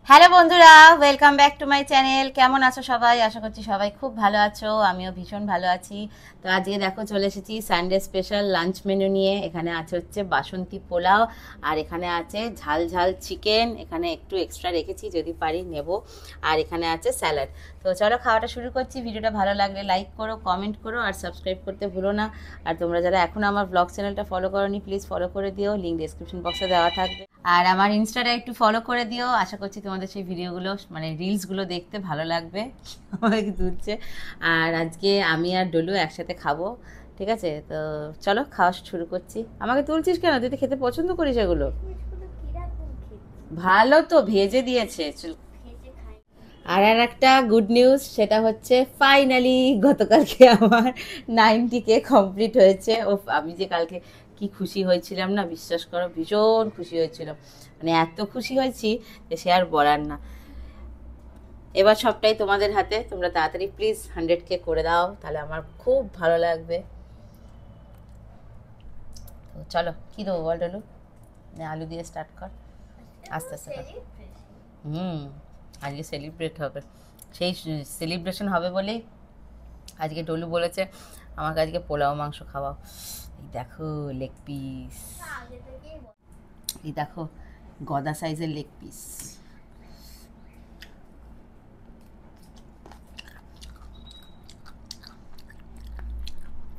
Hello বন্ধুরা, welcome back to my channel. কেমন আছো সবাই? আশা করছি সবাই খুব ভালো আছো, আমিও ভীষণ ভালো আছি। তো আজকে দেখো চলে এসেছি সানডে স্পেশাল লাঞ্চ মেনু নিয়ে। এখানে আছে হচ্ছে বাসন্তী পোলাও, আর এখানে আছে ঝাল ঝাল চিকেন। এখানে একটু এক্সট্রা রেখেছি, যদি পারি নেব। আর এখানে আছে স্যালাড। তো চলো খাওয়াটা শুরু করছি। ভিডিওটা ভালো লাগলে লাইক করো, কমেন্ট করো, আর সাবস্ক্রাইব করতে ভুলো না। আর তোমরা যারা এখন আমার ব্লগ চ্যানেলটা ফলো করোনি, প্লিজ ফলো করে দিও, লিঙ্ক ডেসক্রিপশন বক্সে দেওয়া থাকবে। আর আমার ইনস্টাটা একটু ফলো করে দিও। আশা করছি তোমাদের সেই ভিডিওগুলো মানে রিলসগুলো দেখতে ভালো লাগবে। আমাকে তুলছে। আর আজকে আমি আর ডলু একসাথে খাবো, ঠিক আছে? তো চলো খাওয়া শুরু করছি। আমাকে তুলছিস কেন? তুই তো খেতে পছন্দ করিস এগুলো। ভালো তো ভেজে দিয়েছে। আর আর একটা গুড নিউজ, সেটা হচ্ছে ফাইনালি গতকালকে আমার 90K কমপ্লিট হয়েছে। ও, আমি যে কালকে কি খুশি হয়েছিলাম না, বিশ্বাস করো, ভীষণ খুশি হয়েছিলাম। মানে এত খুশি হয়েছি যে সে আর বলার না। এবার সবটাই তোমাদের হাতে। তোমরা তাড়াতাড়ি প্লিজ 100K করে দাও, তাহলে আমার খুব ভালো লাগবে। তো চলো, কী দেবো বল ডলু? আলু দিয়ে স্টার্ট কর, আস্তে আস্তে কর। হুম, আজকে সেলিব্রেট হবে। সেই সেলিব্রেশন হবে বলেই আজকে ডলু বলেছে আমাকে আজকে পোলাও মাংস খাওয়াও। এই দেখো লেগ পিস, এই দেখো গদা সাইজের লেগ পিস।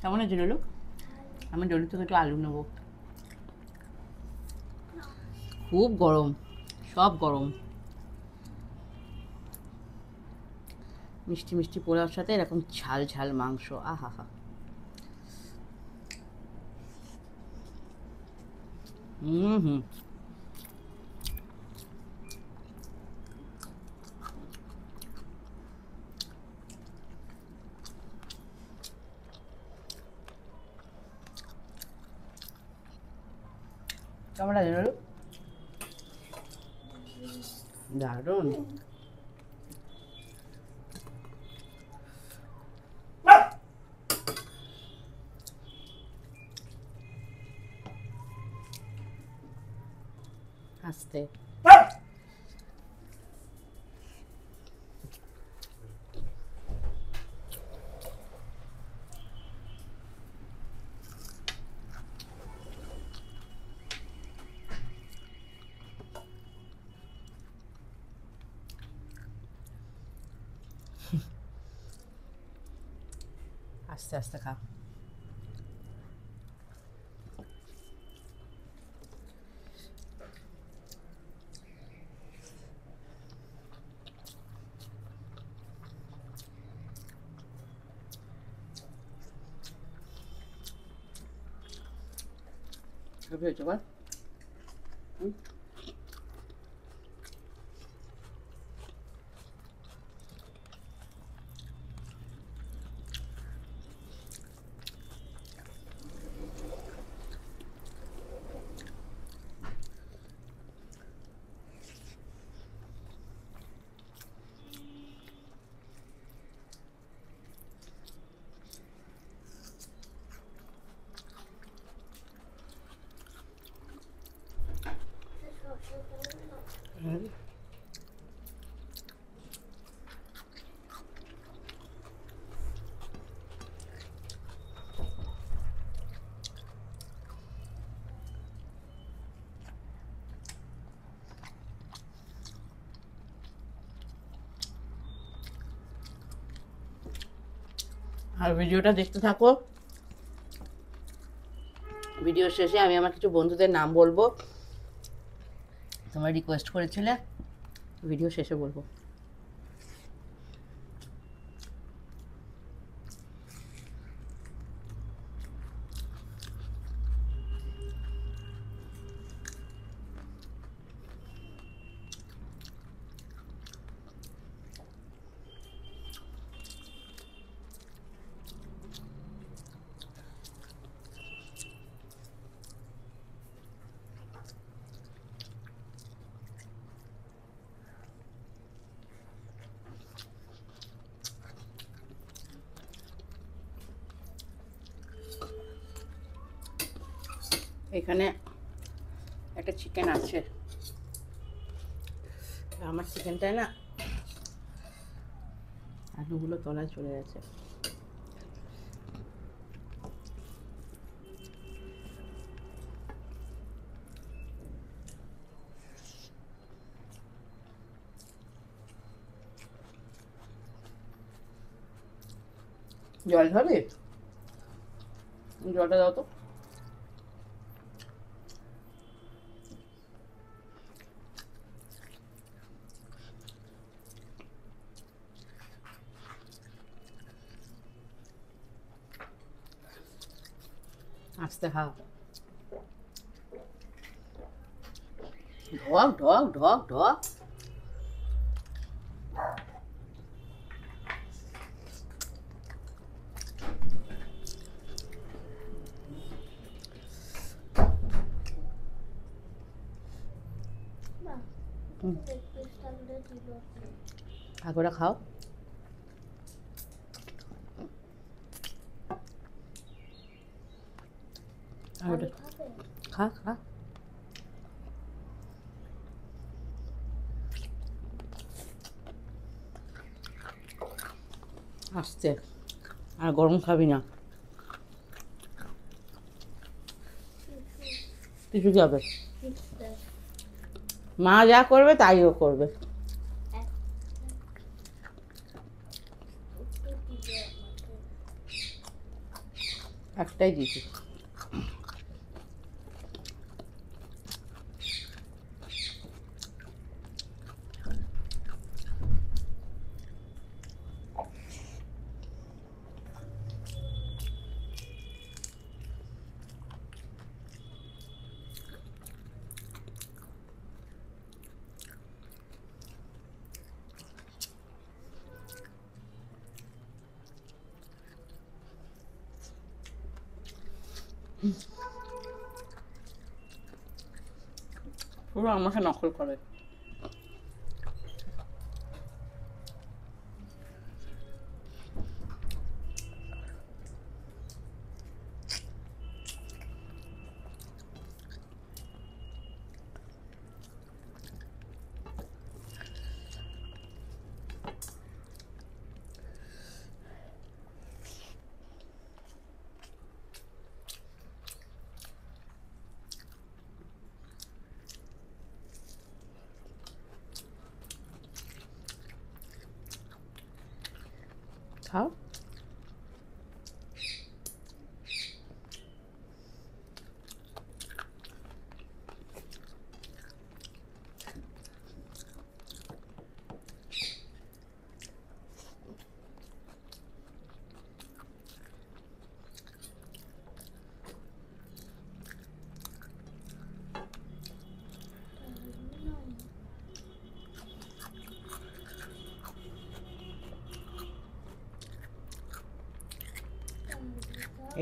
কেমন আছে ডলু? আমি ডলু থেকে একটু আলু নেবো। খুব গরম, সব গরম। মিষ্টি মিষ্টি পোলাওর সাথে এরকম ঝাল ঝাল মাংস, আহা হা। হুম হুম। কেমন আছে ডলু? দারুণ। আস্তে। আস্তে আস্তে খা। ভেবেছো বল? হুম। আর ভিডিওটা দেখতে থাকো। ভিডিও শেষে আমি আমার কিছু বন্ধুদের নাম বলবো, তোমরা রিকোয়েস্ট করেছিলে, ভিডিও শেষে বলবো। এখানে একটা চিকেন আছে, আমার চিকেনটায় না আলুগুলো তলায় চলে গেছে। জল খাবে? জলটা দাও তো। আস্তে খাও। ঢক ঢক ঢক ঢক। আগোটা খাও। খা খা। আস্তে, আর গরম খাবি না। কিছু যাবে, মা যা করবে তাইও করবে। একটাই দিচ্ছি। পুরো আমাকে নকল করে। খাও।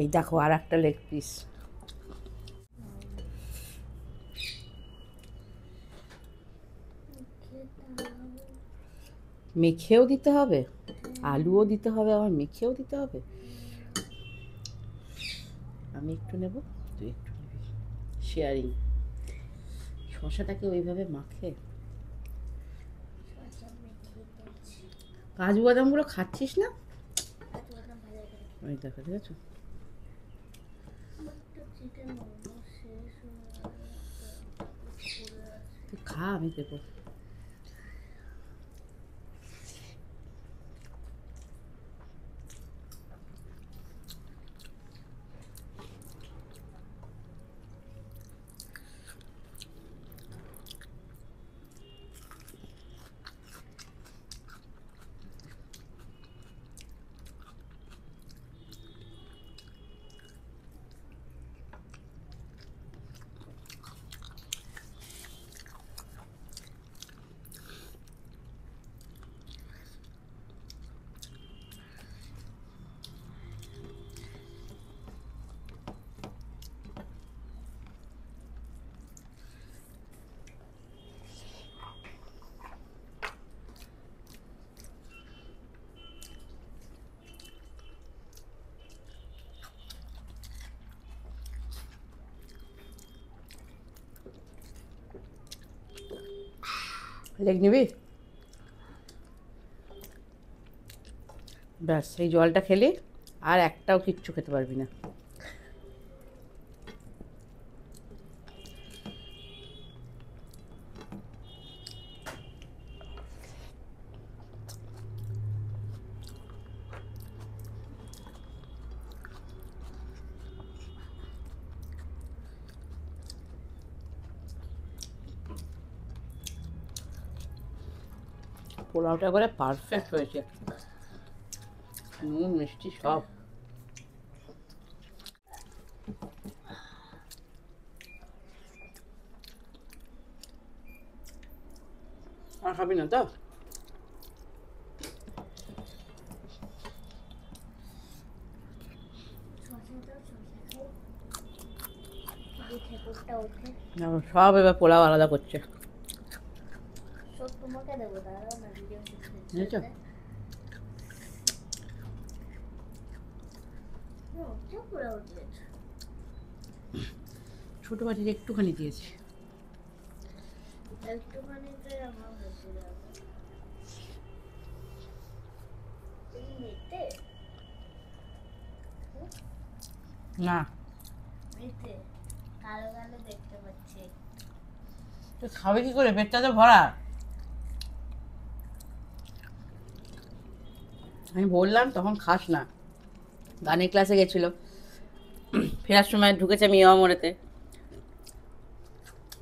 এই দেখো আর একটা লেগ পিস। মেখেও দিতে হবে, আলুও দিতে হবে, আবার মেখেও দিতে হবে। আমি একটু নেব, তুই একটু নিবি। শেয়ারিং। শশাটাকে ওইভাবে মাখে। কাজু বাদামগুলো খাচ্ছিস না? ওই দেখো, ঠিক আছে। তুই খা, আমি দেবো। লেগ নিবি? ব্যাস, এই জলটা খেলি আর একটাও কিচ্ছু খেতে পারবি না। পোলাওটা করে পারফেক্ট হয়েছে, নুন মিষ্টি সব। আর খাবি না তো? সব এবার পোলাও আলাদা করছে। ছোট বাটির একটুখানি দিয়েছি। না তুই খাবে কি করে? পেটটা তো ভরা। আমি বললাম তখন খাস না। গানের ক্লাসে গেছিল, ফেরার সময় ঢুকেছে মিয়া মোড়েতে।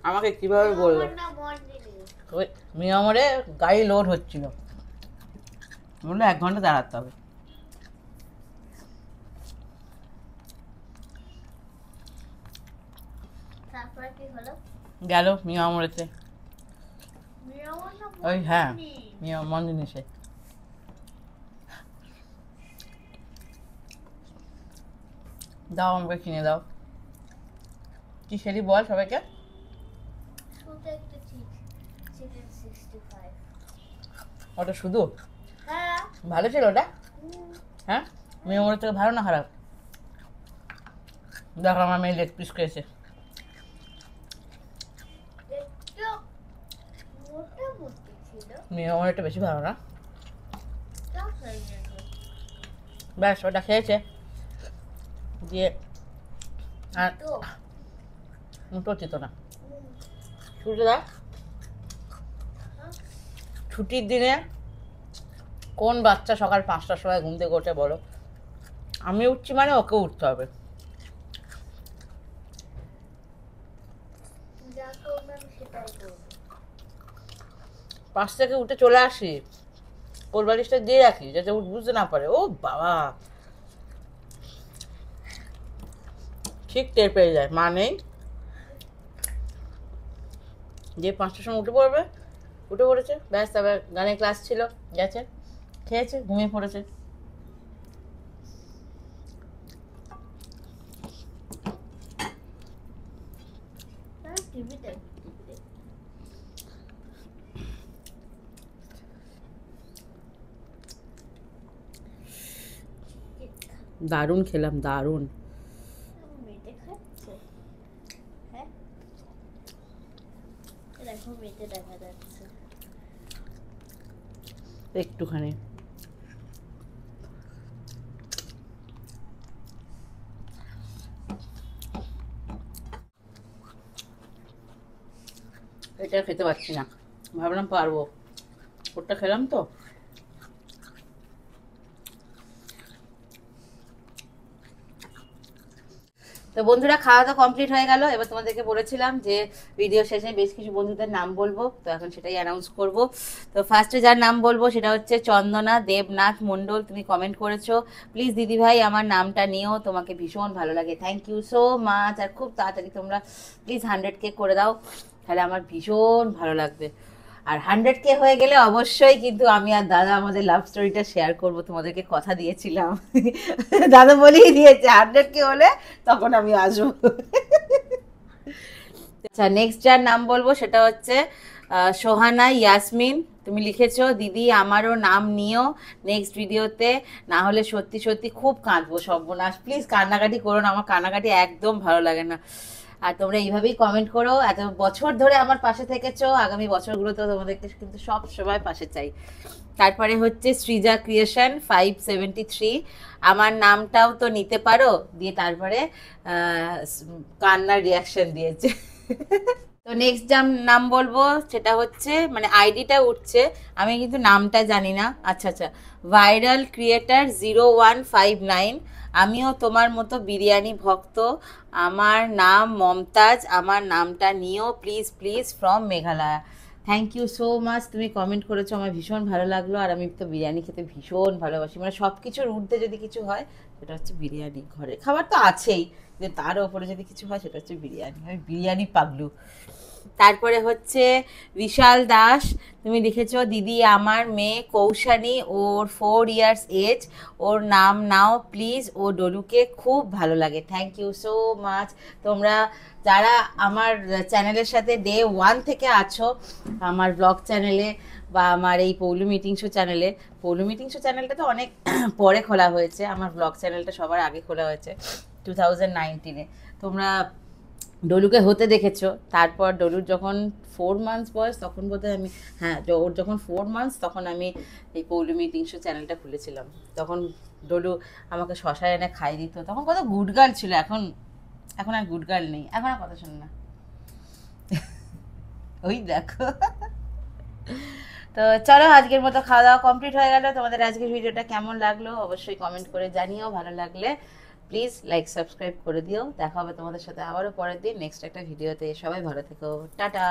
আমাকে কিভাবে বললো? ওই মিয়া মোড়ে গাড়ি লোড হচ্ছিল, বললো 1 ঘন্টা দাঁড়াতে হবে। গেল মিয়া মোড়েতে। ওই হ্যাঁ, মিয়া মন্দির। দাও আমাকে কিনে দাও। কি খেলি বল সবাইকে? ওটা শুধু ভালো ছিল ওটা? হ্যাঁ, মেয়ে ওর থেকে ভালো না খারাপ? দেখো আমার মেয়ে লেগ পিস খেয়েছে। মেয়ে আমার একটু বেশি ভালো না, ব্যাস ওটা খেয়েছে দিয়ে। আর মুটো চিত না। ছুটিটা ছুটির দিনে কোন বাচ্চা সকাল 5টার সময় ঘুম থেকে ওঠে বলো? আমি উঠছি মানে ওকে উঠতে হবে। পাঁচ থেকে উঠে চলে আসি, কোল বালিশটা দিয়ে রাখি যাতে বুঝতে না পারে। ও বাবা, ঠিক টের পেয়ে যায় মা নেই। যে 5টার সময় উঠে পড়েছে ব্যাস। তারপর গানের ক্লাস ছিল, গেছে, খেয়েছে, ঘুমিয়ে পড়েছে। দারুণ খেলাম, দারুণ। একটুখানি এটা খেতে পারছি না, ভাবলাম পারবো, ওটা খেলাম তো। তো বন্ধুরা, খাওয়া দাওয়া কমপ্লিট হয়ে গেল। এবার তোমাদেরকে বলেছিলাম যে ভিডিও শেষে বেশ কিছু বন্ধুদের নাম বলবো, তো এখন সেটাই অ্যানাউন্স করব। তো ফার্স্টে যার নাম বলবো সেটা হচ্ছে চন্দনা দেবনাথ মণ্ডল। তুমি কমেন্ট করেছো, প্লিজ দিদিভাই আমার নামটা নিও, তোমাকে ভীষণ ভালো লাগে। Thank you so much. আর খুব তাড়াতাড়ি তোমরা প্লিজ 100K করে দাও, তাহলে আমার ভীষণ ভালো লাগবে। আর 100K হয়ে গেলে অবশ্যই কিন্তু আমি আর দাদা আমাদের লাভ স্টোরিটা শেয়ার করব, তোমাদেরকে কথা দিয়েছিলাম। দাদা বলেই দিয়েছে 100K হলে তখন আমি আসবো। আচ্ছা, নেক্সট যার নাম বলবো সেটা হচ্ছে সোহানা ইয়াসমিন। তুমি লিখেছো, দিদি আমারও নাম নিও নেক্সট ভিডিওতে, না হলে সত্যি সত্যি খুব কাঁদবো। সর্বনাশ, প্লিজ কান্নাকাটি করো না, আমার কান্নাকাটি একদম ভালো লাগে না। আর তোমরা এইভাবেই কমেন্ট করো, এত বছর ধরে আমার পাশে থেকেছো, আগামী বছরগুলোতেও তোমাদেরকে কিন্তু সব সময় পাশে চাই। তারপরে হচ্ছে সৃজা ক্রিয়েশন 573, আমার নামটাও তো নিতে পারো, দিয়ে তারপরে কান্নার রিয়াকশন দিয়েছে। তো নেক্সট নাম বলবো, সেটা হচ্ছে মানে আইডিটা উঠছে, আমি কিন্তু নামটা জানি না। আচ্ছা আচ্ছা, ভাইরাল ক্রিয়েটার 0159, আমিও তোমার মতো বিরিয়ানি ভক্ত, আমার নাম মমতাজ, আমার নামটা নিও please please, from Meghalaya. Thank you so much, তুমি কমেন্ট করেছো, আমার ভীষণ ভালো লাগলো। আর আমি তো বিরিয়ানি খেতে ভীষণ ভালোবাসি, মানে সব কিছুর ঊর্ধ্বে যদি কিছু হয় সেটা হচ্ছে বিরিয়ানি। ঘরে খাবার তো আছেই, যে তার ওপরে যদি কিছু হয় সেটা হচ্ছে বিরিয়ানি, আমি বিরিয়ানি পাগলু। তারপরে হচ্ছে বিশাল দাস, তুমি লিখেছো দিদি আমার মেয়ে কৌশানী, ওর 4 ইয়ার্স এজ, ওর নাম নাও প্লিজ, ও ডলুকে খুব ভালো লাগে। Thank you so much. তোমরা যারা আমার চ্যানেলের সাথে ডে 1 থেকে আছো, আমার ব্লগ চ্যানেলে বা আমার এই পৌলু মিটিং শো চ্যানেলে, পৌলু মিটিং শো চ্যানেলটা তো অনেক পরে খোলা হয়েছে, আমার ব্লগ চ্যানেলটা সবার আগে খোলা হয়েছে 2019-এ। তোমরা ডলুকে হতে দেখেছো, তারপর ডলুর যখন 4 মান্থস বয়স তখন বোধহয় আমি, হ্যাঁ ওর যখন 4 মান্থস তখন আমি এই পৌলু মিটিং শো চ্যানেলটা খুলেছিলাম। তখন ডলু আমাকে শশা এনে খাই দিত, তখন কত গুড গার্ল ছিল। এখন এখন আর গুড গার্ল নেই, এখন আর কথা শোন না। ওই দেখো। তো চলো, আজকের মতো খাওয়া দাওয়া কমপ্লিট হয়ে গেল। তোমাদের আজকের ভিডিওটা কেমন লাগলো অবশ্যই কমেন্ট করে জানিও, ভালো লাগলে প্লিজ লাইক সাবস্ক্রাইব করে দিও। দেখা হবে তোমাদের সাথে আবারও পরের দিন নেক্সট একটা ভিডিওতে। সবাই ভালো থেকো, টাটা।